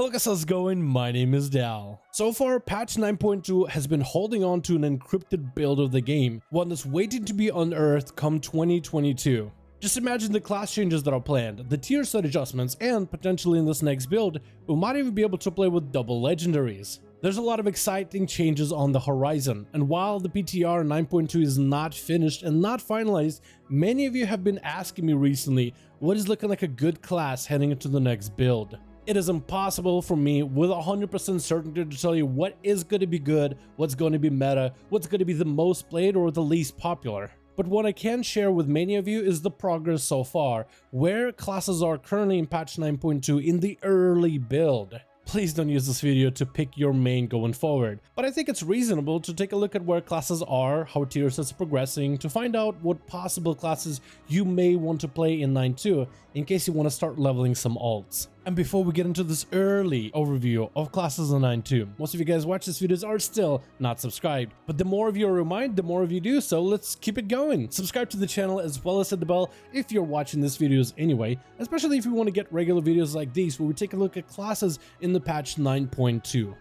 Hello guys, how's it going? My name is Dal. So far, patch 9.2 has been holding on to an encrypted build of the game, one that's waiting to be unearthed come 2022. Just imagine the class changes that are planned, the tier set adjustments, and potentially in this next build, we might even be able to play with double legendaries. There's a lot of exciting changes on the horizon, and while the PTR 9.2 is not finished and not finalized, many of you have been asking me recently what is looking like a good class heading into the next build. It is impossible for me with 100% certainty to tell you what is going to be good, what's going to be meta, what's going to be the most played or the least popular. But what I can share with many of you is the progress so far, where classes are currently in patch 9.2 in the early build. Please don't use this video to pick your main going forward, but I think it's reasonable to take a look at where classes are, how tier sets are progressing, to find out what possible classes you may want to play in 9.2 in case you want to start leveling some alts. And before we get into this early overview of classes in 9.2, most of you guys watch these videos are still not subscribed, but the more of you are reminded, the more of you do, so let's keep it going. Subscribe to the channel as well as hit the bell if you're watching these videos anyway, especially if you want to get regular videos like these where we take a look at classes in the patch 9.2.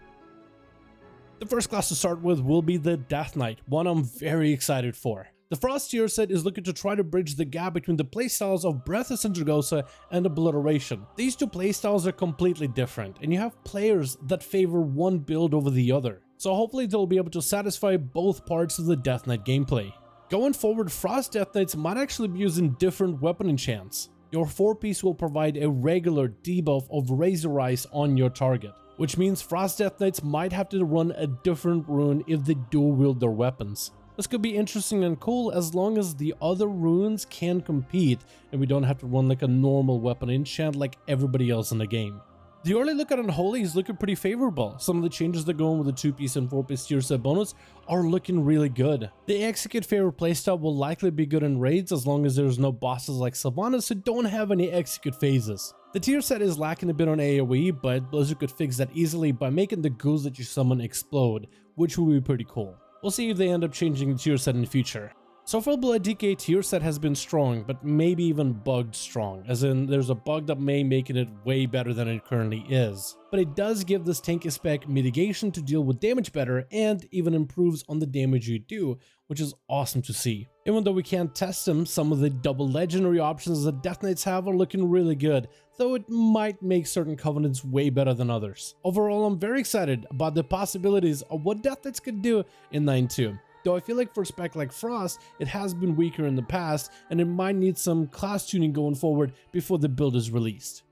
The first class to start with will be the Death Knight, one I'm very excited for. The Frost tier set is looking to try to bridge the gap between the playstyles of Breath of Sindragosa and Obliteration. These two playstyles are completely different, and you have players that favor one build over the other. So hopefully they'll be able to satisfy both parts of the Death Knight gameplay. Going forward, Frost Death Knights might actually be using different weapon enchants. Your 4-piece will provide a regular debuff of Razor Eyes on your target, which means Frost Death Knights might have to run a different rune if they dual wield their weapons. This could be interesting and cool as long as the other runes can compete and we don't have to run like a normal weapon enchant like everybody else in the game. The early look at Unholy is looking pretty favorable. Some of the changes that go on with the 2-piece and 4-piece tier set bonus are looking really good. The Execute favorite playstyle will likely be good in raids as long as there's no bosses like Sylvanas who don't have any Execute phases. The tier set is lacking a bit on AoE, but Blizzard could fix that easily by making the ghouls that you summon explode, which will be pretty cool. We'll see if they end up changing the tier set in the future. So far, Blood DK tier set has been strong, but maybe even bugged strong, as in there's a bug that may make it way better than it currently is. But it does give this tanky spec mitigation to deal with damage better and even improves on the damage you do, which is awesome to see. Even though we can't test them, some of the double legendary options that Death Knights have are looking really good, though it might make certain covenants way better than others. Overall, I'm very excited about the possibilities of what Death Knights could do in 9.2. Though I feel like for a spec like Frost, it has been weaker in the past and it might need some class tuning going forward before the build is released.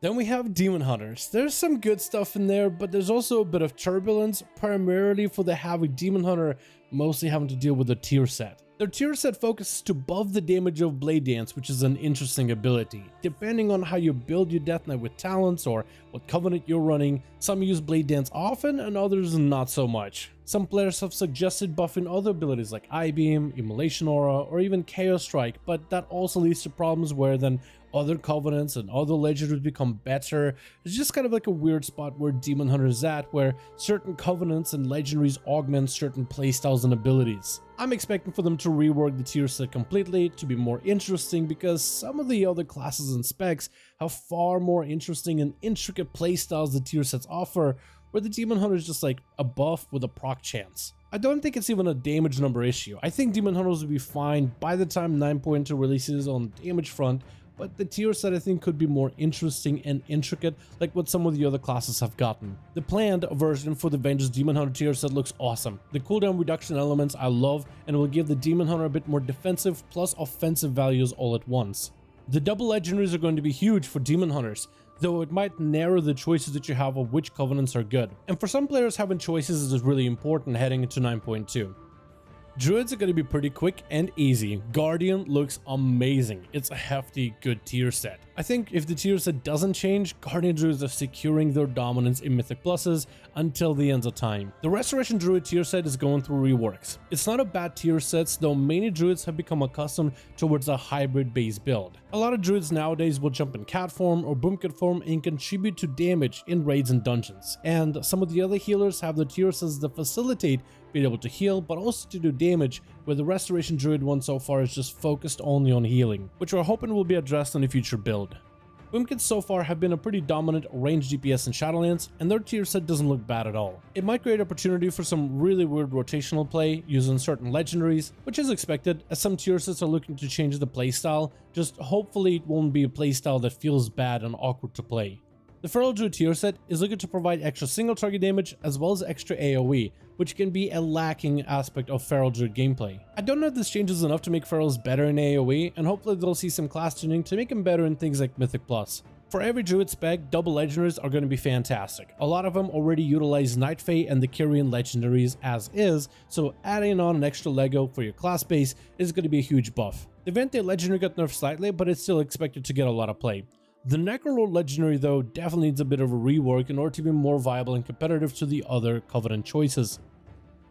Then we have Demon Hunters. There's some good stuff in there, but there's also a bit of turbulence, primarily for the heavy Demon Hunter mostly having to deal with the tier set. Their tier set focuses to buff the damage of Blade Dance, which is an interesting ability. Depending on how you build your Death Knight with talents or what covenant you're running, some use Blade Dance often and others not so much. Some players have suggested buffing other abilities like I-Beam, Immolation Aura, or even Chaos Strike, but that also leads to problems where then other covenants and other legendaries become better. It's just kind of like a weird spot where Demon Hunter is at, where certain covenants and legendaries augment certain playstyles and abilities. I'm expecting for them to rework the tier set completely to be more interesting because some of the other classes and specs have far more interesting and intricate playstyles the tier sets offer, where the Demon Hunter is just like a buff with a proc chance. I don't think it's even a damage number issue. I think Demon Hunters will be fine by the time 9.2 releases on the damage front, but the tier set I think could be more interesting and intricate like what some of the other classes have gotten. The planned version for the Vengeance Demon Hunter tier set looks awesome. The cooldown reduction elements I love and will give the Demon Hunter a bit more defensive plus offensive values all at once. The double legendaries are going to be huge for Demon Hunters, though it might narrow the choices that you have of which covenants are good. And for some players, having choices is really important heading into 9.2. Druids are going to be pretty quick and easy. Guardian looks amazing. It's a hefty, good tier set. I think if the tier set doesn't change, Guardian Druids are securing their dominance in Mythic Pluses until the end of time. The Restoration Druid tier set is going through reworks. It's not a bad tier set, though many Druids have become accustomed towards a hybrid base build. A lot of Druids nowadays will jump in cat form or boomcat form and contribute to damage in raids and dungeons. And some of the other healers have the tier sets that facilitate being able to heal, but also to do damage, where the Restoration Druid one so far is just focused only on healing, which we're hoping will be addressed in a future build. Wimkins so far have been a pretty dominant range DPS in Shadowlands, and their tier set doesn't look bad at all. It might create opportunity for some really weird rotational play using certain legendaries, which is expected as some tier sets are looking to change the playstyle, just hopefully it won't be a playstyle that feels bad and awkward to play. The Feral Druid tier set is looking to provide extra single target damage as well as extra AoE, which can be a lacking aspect of Feral Druid gameplay. I don't know if this changes enough to make Ferals better in AoE, and hopefully they'll see some class tuning to make them better in things like Mythic Plus. For every Druid spec, double legendaries are going to be fantastic. A lot of them already utilize Night Fae and the Kyrian legendaries as is, so adding on an extra Lego for your class base is going to be a huge buff. The Vente legendary got nerfed slightly, but it's still expected to get a lot of play. The Necrolord legendary though definitely needs a bit of a rework in order to be more viable and competitive to the other Covenant choices.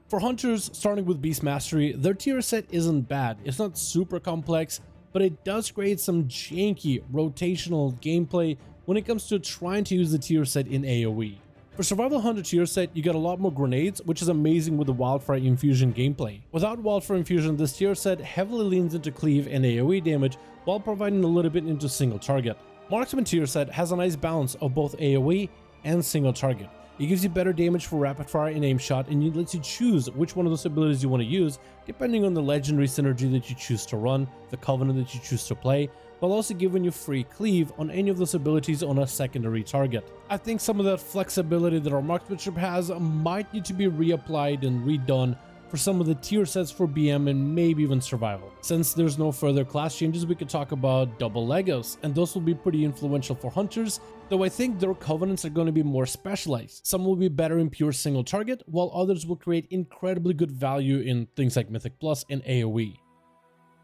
For Hunters, starting with Beast Mastery, their tier set isn't bad. It's not super complex, but it does create some janky rotational gameplay when it comes to trying to use the tier set in AoE. For Survival Hunter tier set, you get a lot more grenades, which is amazing with the Wildfire Infusion gameplay. Without Wildfire Infusion, this tier set heavily leans into cleave and AoE damage while providing a little bit into single target. Marksman tier set has a nice balance of both AoE and single target. It gives you better damage for rapid fire and aim shot, and it lets you choose which one of those abilities you want to use depending on the legendary synergy that you choose to run, the Covenant that you choose to play, while also giving you free cleave on any of those abilities on a secondary target. I think some of that flexibility that our marksmanship has might need to be reapplied and redone for some of the tier sets for BM and maybe even survival. Since there's no further class changes, we could talk about double Legos, and those will be pretty influential for Hunters, though I think their Covenants are going to be more specialized. Some will be better in pure single target, while others will create incredibly good value in things like Mythic Plus and AoE.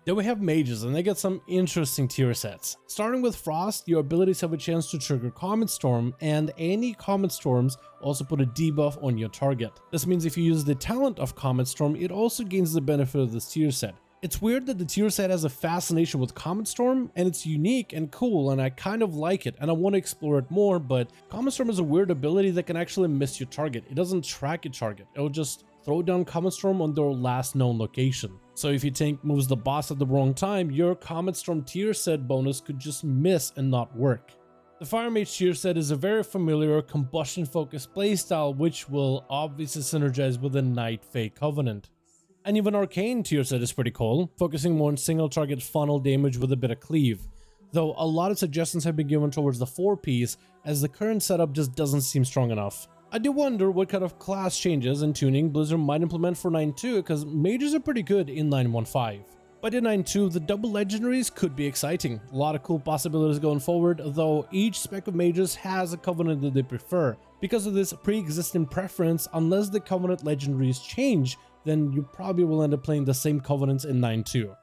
Then we have Mages, and they get some interesting tier sets. Starting with Frost, your abilities have a chance to trigger Comet Storm, and any Comet Storms also put a debuff on your target. This means if you use the talent of Comet Storm, it also gains the benefit of this tier set. It's weird that the tier set has a fascination with Comet Storm, and it's unique and cool, and I kind of like it, and I want to explore it more, but Comet Storm is a weird ability that can actually miss your target. It doesn't track your target, it'll just throw down Comet Storm on their last known location. So if your tank moves the boss at the wrong time, your Comet Storm tier set bonus could just miss and not work. The Fire Mage tier set is a very familiar combustion focused playstyle which will obviously synergize with the Night Fae Covenant. And even Arcane tier set is pretty cool, focusing more on single target funnel damage with a bit of cleave. Though a lot of suggestions have been given towards the 4-piece as the current setup just doesn't seem strong enough. I do wonder what kind of class changes and tuning Blizzard might implement for 9.2 because mages are pretty good in 9.1.5. But in 9.2, the double legendaries could be exciting. A lot of cool possibilities going forward, though each spec of mages has a Covenant that they prefer. Because of this pre-existing preference, unless the Covenant legendaries change, then you probably will end up playing the same Covenants in 9.2.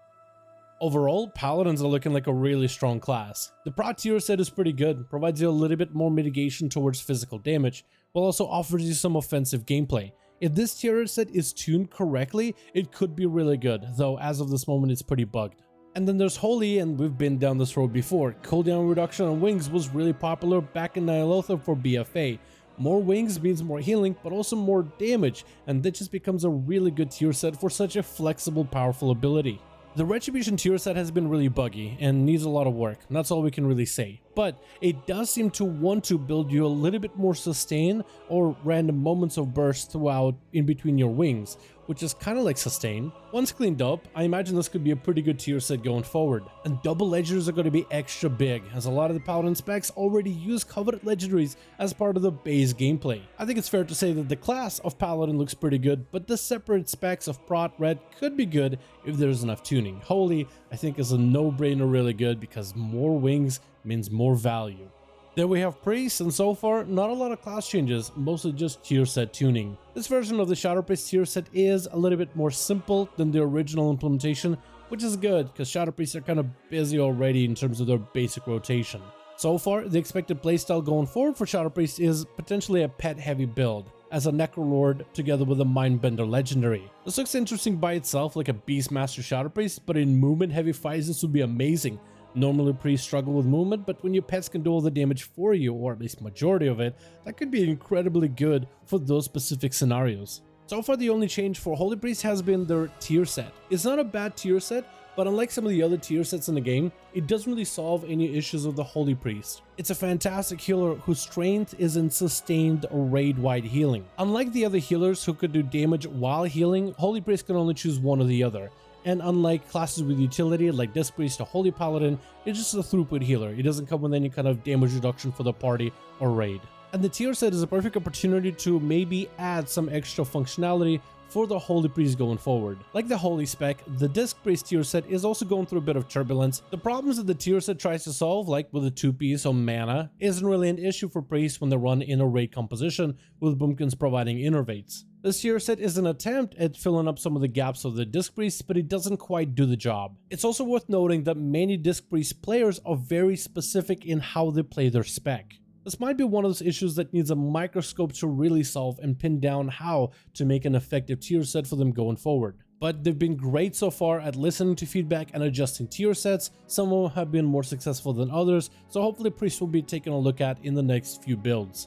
Overall, Paladins are looking like a really strong class. The Prot tier set is pretty good, provides you a little bit more mitigation towards physical damage, while also offers you some offensive gameplay. If this tier set is tuned correctly, it could be really good, though as of this moment it's pretty bugged. And then there's Holy, and we've been down this road before. Cooldown reduction on wings was really popular back in Ny'alotha for BFA. More wings means more healing, but also more damage, and that just becomes a really good tier set for such a flexible, powerful ability. The Retribution tier set has been really buggy and needs a lot of work, and that's all we can really say. But it does seem to want to build you a little bit more sustain or random moments of burst throughout in between your wings, which is kind of like sustain. Once cleaned up, I imagine this could be a pretty good tier set going forward. And double legendaries are going to be extra big, as a lot of the Paladin specs already use coveted legendaries as part of the base gameplay. I think it's fair to say that the class of Paladin looks pretty good, but the separate specs of Prot Red could be good if there's enough tuning. Holy, I think, is a no-brainer really good because more wings means more value. Then we have Priests, and so far, not a lot of class changes, mostly just tier set tuning. This version of the Shadow Priest tier set is a little bit more simple than the original implementation, which is good, because Shadow Priests are kind of busy already in terms of their basic rotation. So far, the expected playstyle going forward for Shadow Priest is potentially a pet-heavy build, as a Necrolord together with a Mindbender legendary. This looks interesting by itself, like a Beastmaster Shadow Priest, but in movement-heavy fights this would be amazing. Normally priests struggle with movement, but when your pets can do all the damage for you, or at least majority of it, that could be incredibly good for those specific scenarios. So far the only change for Holy Priest has been their tier set. It's not a bad tier set, But unlike some of the other tier sets in the game, it doesn't really solve any issues of the Holy Priest. It's a fantastic healer whose strength is in sustained raid-wide healing. Unlike the other healers who could do damage while healing, Holy Priest can only choose one or the other. And unlike classes with utility like Disc Priest or Holy Paladin, it's just a throughput healer. It doesn't come with any kind of damage reduction for the party or raid. And the tier set is a perfect opportunity to maybe add some extra functionality for the Holy Priest going forward. Like the Holy Spec, the Disc Priest tier set is also going through a bit of turbulence. The problems that the tier set tries to solve, like with the 2-piece or mana, isn't really an issue for priests when they run in a raid composition, with boomkins providing innervates. This tier set is an attempt at filling up some of the gaps of the Disc Priest, but it doesn't quite do the job. It's also worth noting that many Disc Priest players are very specific in how they play their spec. This might be one of those issues that needs a microscope to really solve and pin down how to make an effective tier set for them going forward. But they've been great so far at listening to feedback and adjusting tier sets. Some of them have been more successful than others, so hopefully Priest will be taken a look at in the next few builds.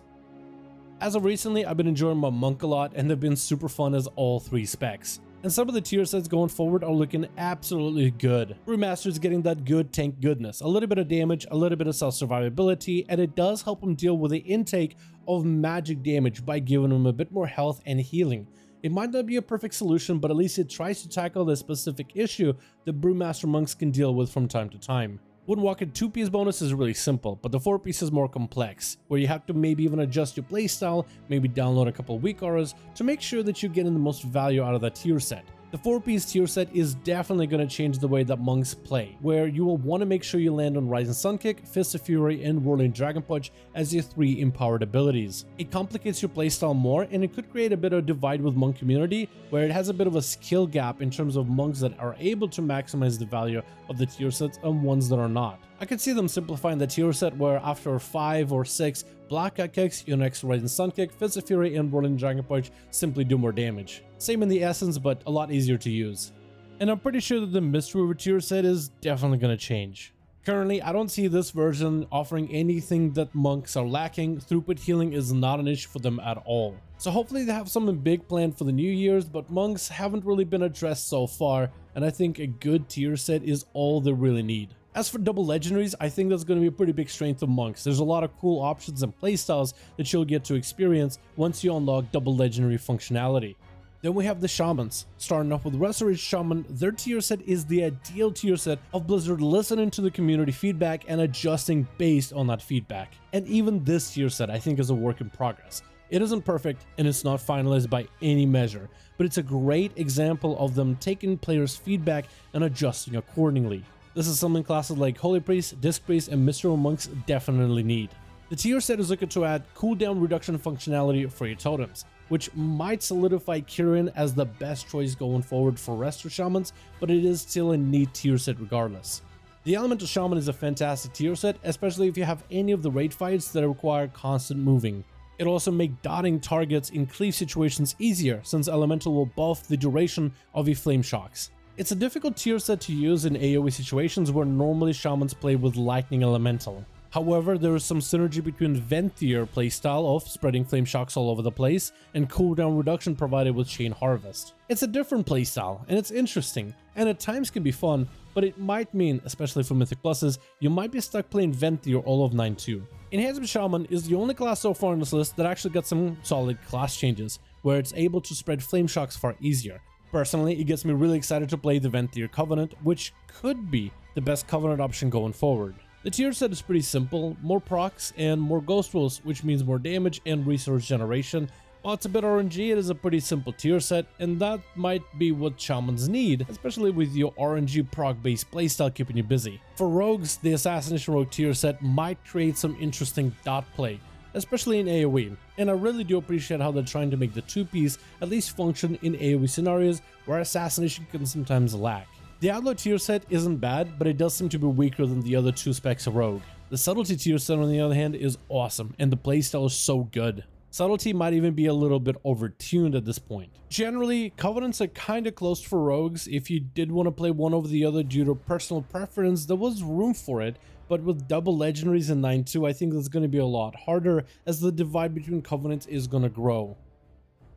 As of recently, I've been enjoying my Monk a lot, and they've been super fun as all 3 specs. And some of the tier sets going forward are looking absolutely good. Brewmaster is getting that good tank goodness, a little bit of damage, a little bit of self-survivability, and it does help him deal with the intake of magic damage by giving him a bit more health and healing. It might not be a perfect solution, but at least it tries to tackle the specific issue that Brewmaster monks can deal with from time to time. Woodwalker 2-piece bonus is really simple, but the 4-piece is more complex, where you have to maybe even adjust your playstyle, maybe download a couple weak auras to make sure that you're getting the most value out of that tier set. The 4-piece tier set is definitely going to change the way that monks play, where you will want to make sure you land on Rising Sun Kick, Fist of Fury, and Whirling Dragon Punch as your 3 empowered abilities. It complicates your playstyle more, and it could create a bit of a divide with monk community, where it has a bit of a skill gap in terms of monks that are able to maximize the value of the tier sets and ones that are not. I could see them simplifying the tier set where after 5 or 6 Black Cat kicks, your next Rising Sun Kick, Fist of Fury, and Whirling Dragon Punch simply do more damage. Same in the essence, but a lot easier to use. And I'm pretty sure that the Mistweaver tier set is definitely going to change. Currently, I don't see this version offering anything that monks are lacking. Throughput healing is not an issue for them at all. So hopefully they have something big planned for the new years, but monks haven't really been addressed so far, and I think a good tier set is all they really need. As for double legendaries, I think that's going to be a pretty big strength of monks. There's a lot of cool options and playstyles that you'll get to experience once you unlock double legendary functionality. Then we have the Shamans. Starting off with Restoration Shaman, their tier set is the ideal tier set of Blizzard listening to the community feedback and adjusting based on that feedback. And even this tier set I think is a work in progress. It isn't perfect and it's not finalized by any measure, but it's a great example of them taking players' feedback and adjusting accordingly. This is something classes like Holy Priest, Disc Priest, and Mystical Monks definitely need. The tier set is looking to add cooldown reduction functionality for your totems, which might solidify Kyrian as the best choice going forward for Resto Shamans, but it is still a neat tier set regardless. The Elemental Shaman is a fantastic tier set, especially if you have any of the raid fights that require constant moving. It'll also make dotting targets in cleave situations easier, since Elemental will buff the duration of your flame shocks. It's a difficult tier set to use in AoE situations where normally Shamans play with Lightning Elemental. However, there is some synergy between Venthyr playstyle of spreading flame shocks all over the place and cooldown reduction provided with Chain Harvest. It's a different playstyle and it's interesting, and at times can be fun, but it might mean, especially for Mythic Pluses, you might be stuck playing Venthyr all of 9-2. Enhancement Shaman is the only class so far on this list that actually got some solid class changes, where it's able to spread flame shocks far easier. Personally, it gets me really excited to play the Venthyr Covenant, which could be the best Covenant option going forward. The tier set is pretty simple, more procs and more ghost rolls, which means more damage and resource generation. While it's a bit RNG, it is a pretty simple tier set, and that might be what Shamans need, especially with your RNG proc based playstyle keeping you busy. For rogues, the Assassination Rogue tier set might create some interesting dot play, especially in AoE, and I really do appreciate how they're trying to make the 2-piece at least function in AoE scenarios where assassination can sometimes lack. The Outlaw tier set isn't bad, but it does seem to be weaker than the other 2 specs of Rogue. The Subtlety tier set on the other hand is awesome, and the playstyle is so good. Subtlety might even be a little bit overtuned at this point. Generally, Covenants are kinda close for Rogues. If you did want to play one over the other due to personal preference, there was room for it, but with double legendaries in 9-2, I think that's going to be a lot harder as the divide between Covenants is going to grow.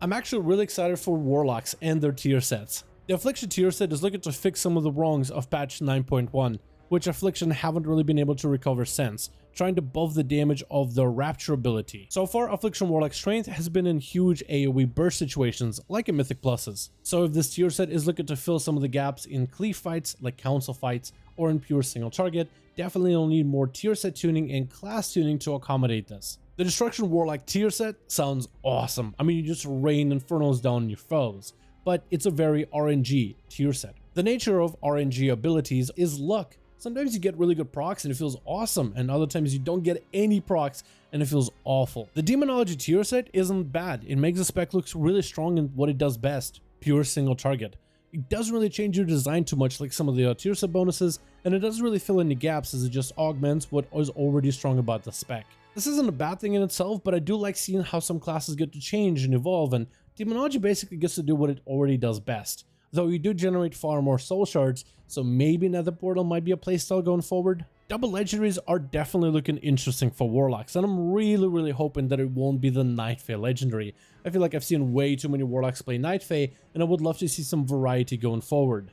I'm actually really excited for Warlocks and their tier sets. The Affliction tier set is looking to fix some of the wrongs of patch 9.1, which Affliction haven't really been able to recover since, trying to buff the damage of the Rapture ability. So far, Affliction Warlock Strength has been in huge AoE burst situations like in Mythic Pluses. So if this tier set is looking to fill some of the gaps in cleave fights like council fights or in pure single target, definitely will need more tier set tuning and class tuning to accommodate this. The Destruction Warlock tier set sounds awesome. I mean, you just rain Infernos down on your foes, but it's a very RNG tier set. The nature of RNG abilities is luck. Sometimes you get really good procs and it feels awesome, and other times you don't get any procs and it feels awful. The Demonology tier set isn't bad. It makes the spec look really strong in what it does best, pure single target. It doesn't really change your design too much like some of the tier set bonuses, and it doesn't really fill any gaps as it just augments what is already strong about the spec. This isn't a bad thing in itself, but I do like seeing how some classes get to change and evolve, and Demonology basically gets to do what it already does best. Though you do generate far more soul shards, so maybe Nether Portal might be a playstyle going forward. Double legendaries are definitely looking interesting for Warlocks, and I'm really hoping that it won't be the Night Fae legendary. I feel like I've seen way too many Warlocks play Night Fae, and I would love to see some variety going forward.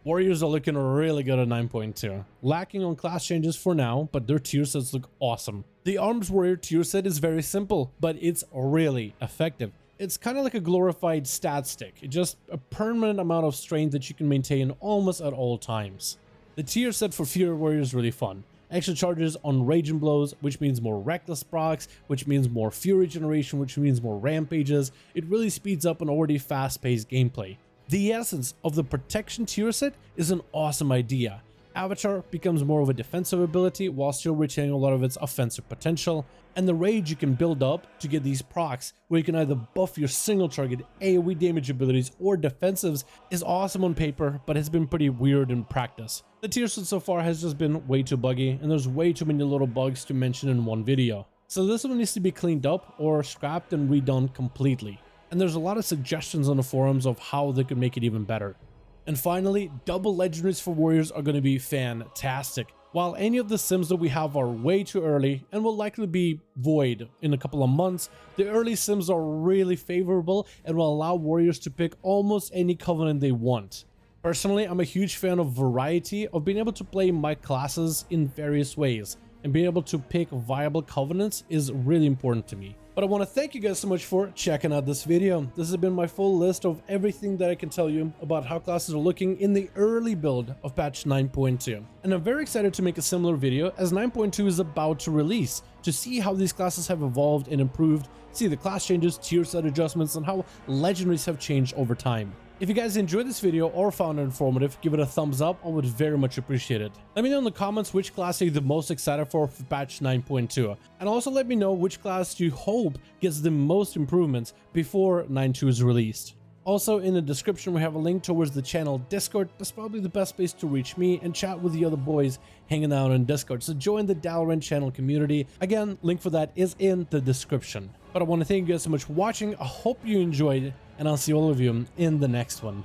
Warriors are looking really good at 9.2. Lacking on class changes for now, but their tier sets look awesome. The Arms Warrior tier set is very simple, but it's really effective. It's kind of like a glorified stat stick. It's just a permanent amount of strength that you can maintain almost at all times. The tier set for Fury Warrior is really fun. Extra charges on Raging Blows, which means more Reckless procs, which means more Fury generation, which means more Rampages. It really speeds up an already fast-paced gameplay. The essence of the Protection tier set is an awesome idea. Avatar becomes more of a defensive ability while still retaining a lot of its offensive potential, and the Rage you can build up to get these procs where you can either buff your single target AoE damage abilities or defensives is awesome on paper, but has been pretty weird in practice. The tier set so far has just been way too buggy, and there's way too many little bugs to mention in one video. So this one needs to be cleaned up or scrapped and redone completely. And there's a lot of suggestions on the forums of how they could make it even better. And finally, double legendaries for warriors are going to be fantastic. While any of the sims that we have are way too early and will likely be void in a couple of months, the early sims are really favorable and will allow warriors to pick almost any covenant they want. Personally, I'm a huge fan of variety, of being able to play my classes in various ways, and being able to pick viable covenants is really important to me. But I want to thank you guys so much for checking out this video. This has been my full list of everything that I can tell you about how classes are looking in the early build of patch 9.2. And I'm very excited to make a similar video as 9.2 is about to release, to see how these classes have evolved and improved, see the class changes, tier set adjustments, and how legendaries have changed over time. If you guys enjoyed this video or found it informative, give it a thumbs up. I would very much appreciate it. Let me know in the comments which class are you the most excited for patch 9.2. And also let me know which class you hope gets the most improvements before 9.2 is released. Also, in the description we have a link towards the channel Discord. That's probably the best place to reach me and chat with the other boys hanging out on Discord. So join the Dalaran channel community. Again, link for that is in the description. But I want to thank you guys so much for watching. I hope you enjoyed, and I'll see all of you in the next one.